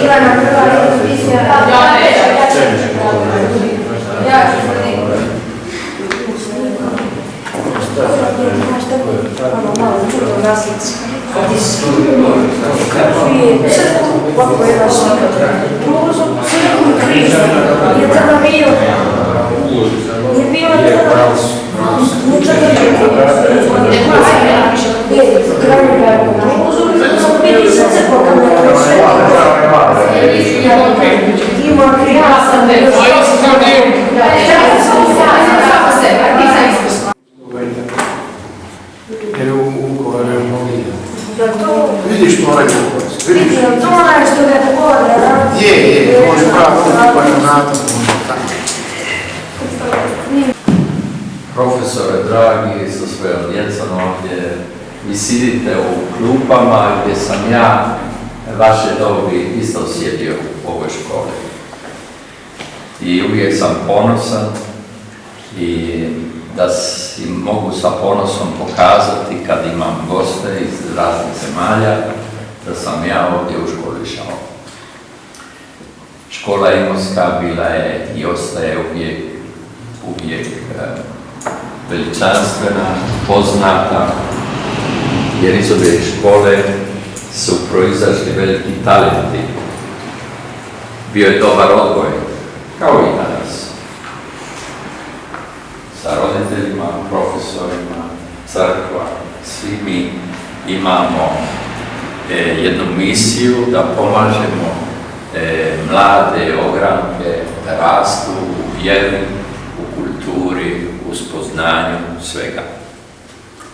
Ivana prva televizija. Ovako je naš slika. Prolazu crkvu križ. Je tada bio. Je bila tada. Ničak je bilo. Je kraju gledamo. Prolazu vidi se crkva kamera. Ima krijasa. Jer u Vukovaru je molio. Vidiš to onaj Vukovac, vidiš? Vidim, to onaj što ga pogleda, da? Je, može pravo pa je natom, Profesore dragi, sa svojom djecom ovdje, vi sidite u klupama gdje sam ja vaše dobi isto sjedio u ovoj školi. I uvijek sam ponosan i da si mogu sa ponosom pokazati kad imam goste iz raznih zemalja, da sam ja ovdje u školi šao. Škola Imotska bila je i ostaje uvijek veličanstvena, poznata, jer iz ove škole su proizašli veliki talenti. Bio je dobar odgoj, kao i danas. Sa roditeljima, profesorima, crkva, svi mi imamo jednu misiju da pomažemo mlade ogranke da rastu u vjeri, u kulturi, u spoznanju svega.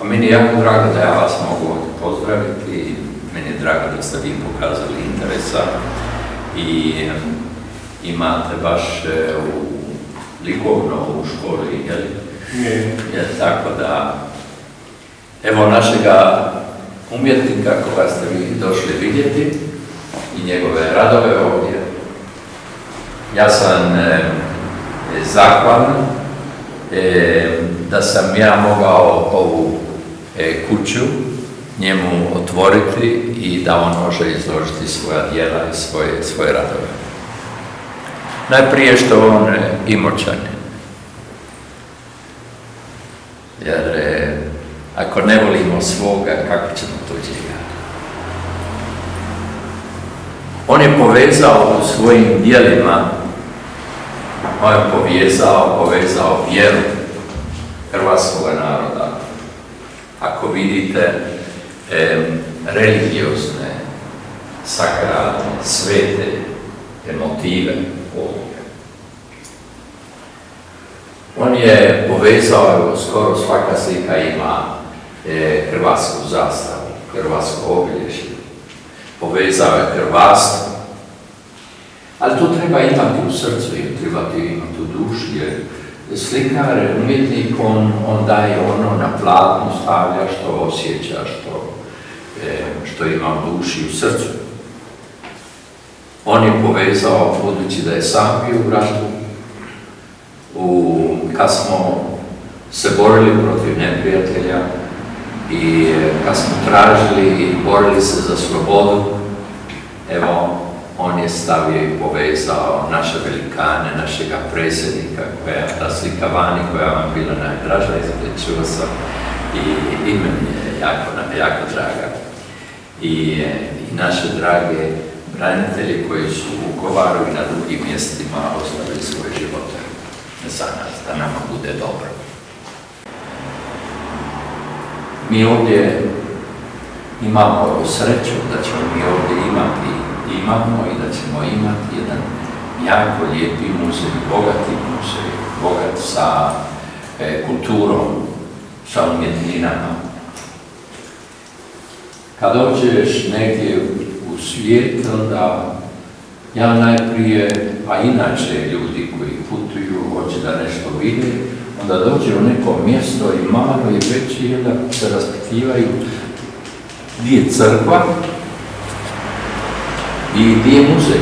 A meni je jako drago da ja vas mogu ovdje pozdraviti i meni je drago da ste vi pokazali interesa i imate baš u likovno u školi, jel? Tako da, evo našega umjetnika koga ste vi došli vidjeti i njegove radove ovdje. Ja sam zahvalan da sam ja mogao ovu kuću njemu otvoriti i da on može izložiti svoja djela i svoje radove. Najprije što on Imoćanin. Jer ako ne volimo svoga, kako ćemo tuđega? On je povezao u svojim djelima, on je povezao vjeru hrvatskog naroda. Ako vidite religiozne, sakralne, svete motive ovdje. On je povezao, skoro svaka slika ima hrvatsku zastavu, hrvatsko obilježje. Povezao je hrvatstvo. Ali to treba imati u srcu i treba imati u duši, jer slikar, umjetnik, on daje ono na platnu, stavlja što osjeća, što ima u duši i u srcu. On je povezao, budući da je sam bio u ratu, kad smo se borili protiv neprijatelja i kad smo tražili i borili se za slobodu, evo, on je stavio i povezao naše velikane, našega predsjednika, ta slika vani koja vam bila najdraža, izvlečila sam i meni je jako draga. I naše drage branitelji koji su u Vukovaru i na drugim mjestima ostavili svoje živote za nas, da nama bude dobro. Mi ovdje imamo sreću da ćemo mi ovdje imamo i da ćemo imati jedan jako lijepi muzej, bogati muzej, bogat sa kulturom, sa umjetninama. Kad dođeš negdje u svijet, onda ja najprije, a inače ljudi koji putuju, hoće da nešto vide, onda dođe u neko mjesto i malo i veće i onda se raspitivaju gdje je crkva i gdje je muzej,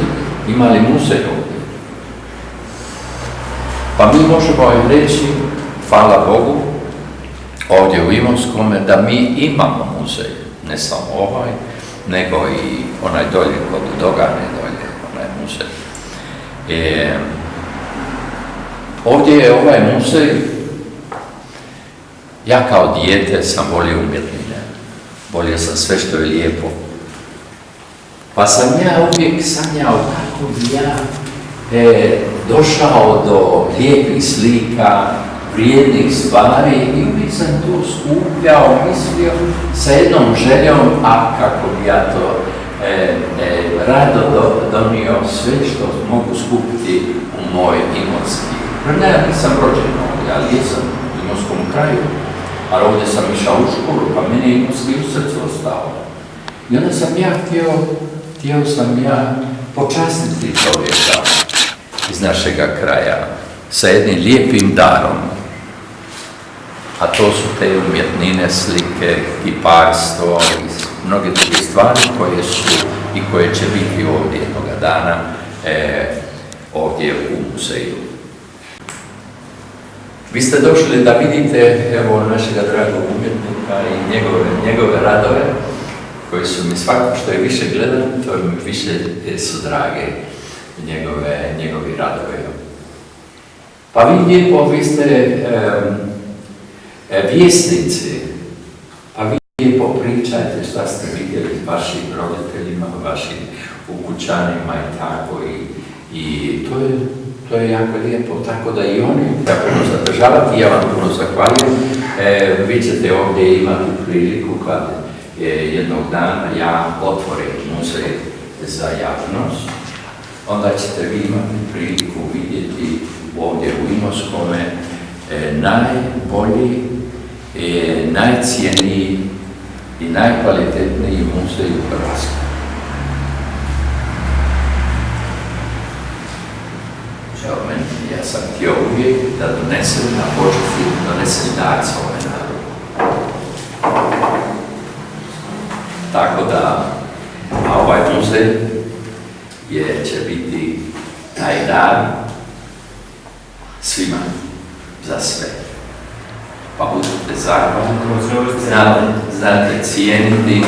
ima li muzej ovdje. Pa mi možemo reći, hvala Bogu, ovdje u Imotskome, da mi imamo muzej, ne samo ovaj, nego i onaj dolje kod Dogane dolje, muzej. Ovdje je ovaj muzej, ja kao dijete sam volio umjetnine, volio sam sve što je lijepo. Pa sam ja uvijek sanjao kako bi ja došao do lijepih slika, vrijednih stvari i uvijek sam tu skupljao, mislio sa jednom željom, a kako bi ja to rado donio sve što mogu skupiti u moj Imotski. Ja nisam rođen ovdje, ali jesam u Imotskom kraju, ali ovdje sam išao u školu, pa meni je Imotski u srcu ostao. I onda sam ja htio sam ja počastiti čovjeka iz našega kraja sa jednim lijepim darom, a to su te umjetnine, slike, kiparstvo i mnoge druge stvari koje su i koje će biti ovdje jednoga dana ovdje u muzeju. Vi ste došli da vidite evo našega dragog umjetnika i njegove radove koji su mi svako što je više gledam, to mi više su drage njegovi radovi. Pa vi lijepo, vi ste vjesnici, pa vi lijepo pričajte šta ste vidjeli s vašim roditeljima, vašim ukućanima i tako i to je jako lijepo, tako da i oni tako zadržavati. Ja vam puno zahvaljujem. Vi ćete ovdje imati priliku kad jednog dana ja otvorim muzej za javnost, onda ćete vi imati priliku vidjeti ovdje u Imotskome najbolji, najcijeniji i najkvalitetniji muzej u Hrvatskoj. Evo meni, ja sam htio uvijek da donesem na početku, donesem dar svome narodu. Tako da, a ovaj muzej će biti taj dar svima, za sve. Pa budete zahvalni, znate cijeniti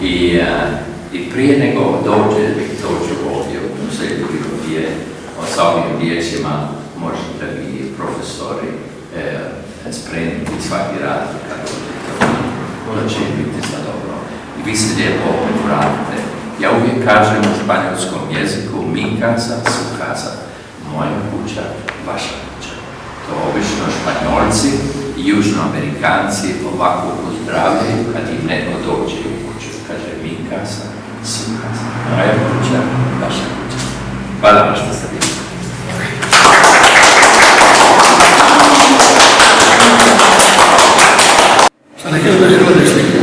i prije nego dođu ovdje u muzeju gdje sa ovim riječima možete vi profesori spremiti svaki rad kad dođete. To će biti za dobro. I vi se lijepo opet vratite. Ja uvijek kažem u španjolskom jeziku mi casa, su casa. Moja kuća, vaša kuća. To obično Španjolci i Južnoamerikanci ovako pozdravljaju kad im neko dođe u kuću. Kaže mi casa, su casa. Moja kuća, vaša kuća. Hvala vam što ste bili. Šta ne kažeš da je gledaj slike?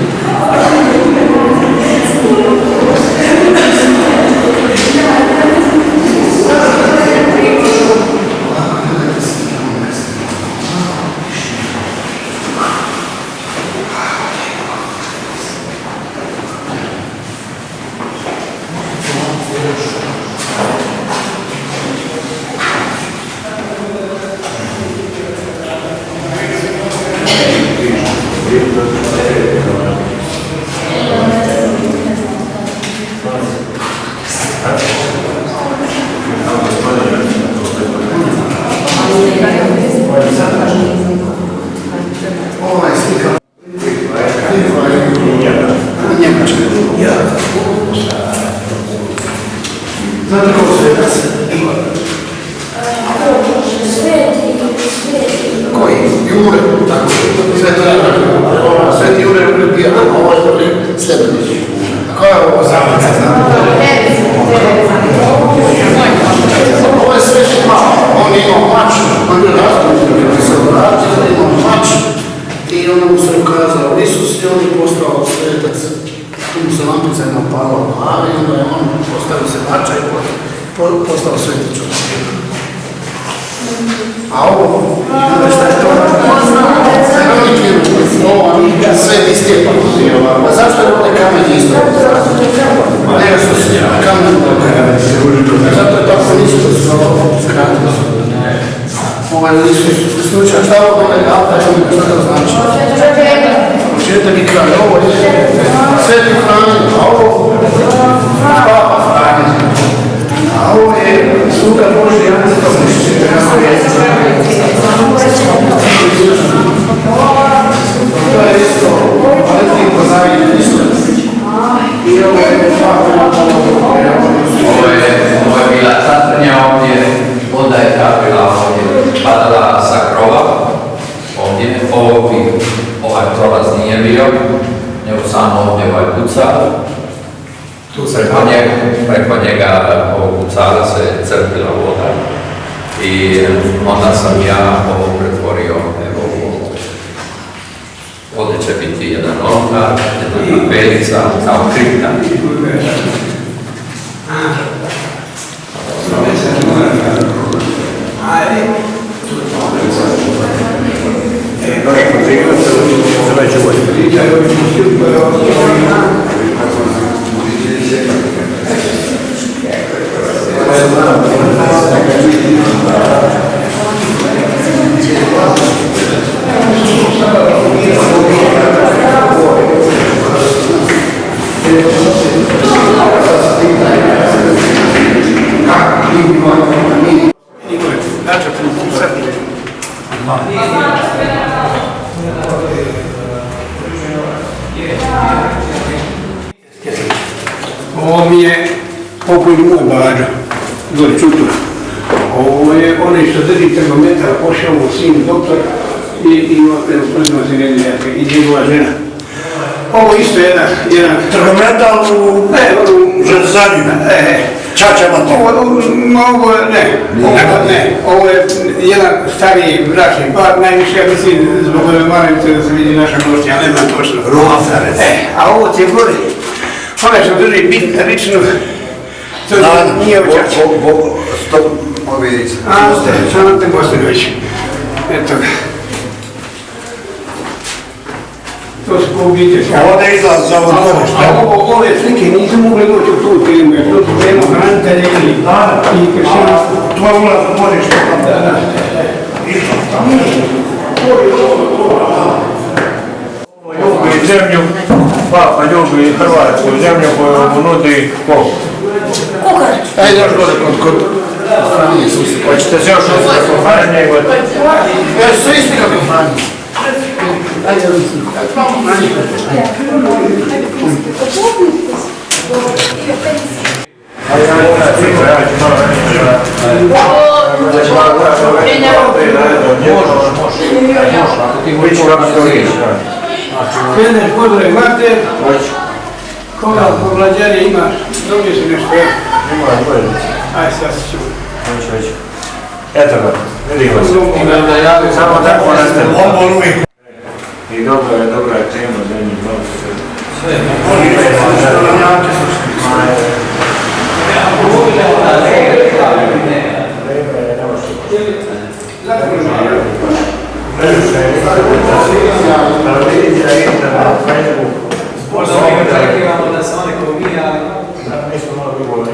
Znate kako se je koji? Jure, tako Sveti Jure je bio, a ovo je Slebenić. A koja je ovo zajednica, znate? Ovo je Sveti Malo, on je imao mač, on je različit, kada se obratio, imao mač i onda mu se ukazao Isus i on je postao svetac. Tu mu se lampica jedna upala u glavi i onda je on postavio se mača i postao sveti čovjek. A ovo, šta je to? Ovo vam je Sveti Stjepan. A zašto je ovdje kamen isto? Ne, što se kamen zato je tako nisko skratilo. Ovo je nisko slučaj. Šta ovo je gata? Šta to znači? Početak i kraj. Ovo je Sveti Franjo. A ovo Papa Franjo. A ovo Ovo je bila satrnja ovdje, voda je kapila ovdje, padala sa krova, ovdje, ovaj prolaz nije bio, nego samo ovdje ovaj pucal. Preko njega ovog pucala se crpila voda i onda sam ja ovo pretvorio, evo, ovdje će biti jedan oltar, jedna kapelica, kao kripta. Ovo mi je pokojni moj bađa, dole Čutura. Ovo je onaj što drži termometar, pošao mu sin doktor i uzima se nedeljaka i njegova žena. Ovo isto je jedan Termometar u Žerzanju. Čačama to. Ovo je jedan stariji bračni par, najviše ja mislim zbog ove Maranice da se vidi naša gošća, ali nema točno. Romaferec. A ovo ti je gore, onaj što drži lično, to nije u Čača. Stop, povjerica. Ante Mostanović. Eto ga. To su ko ubite. Ovdje izlaz za ovo dvorište. Ove slike nisu mogli doći u tu temu, jer to su temu hranitelja i kršćanstvo. To je ulaz u dvorište. Ljubi zemlju, Papa ljubi Hrvatsku zemlju koju mu nudi ko? Kuhar. Ajde još gore kod Franije susi. Hoćete se još uzeti kod Franje? Su isti kako Franije. Ajde još Kreneš podore mater, koga povlađanje imaš, dobio si nešto, ja? Ajde, sad ću. Eto ga, vidimo se. Samo tako nastane. I dobra je tema za njih. Sve. da se oni kao mi, ali... Nismo malo bilo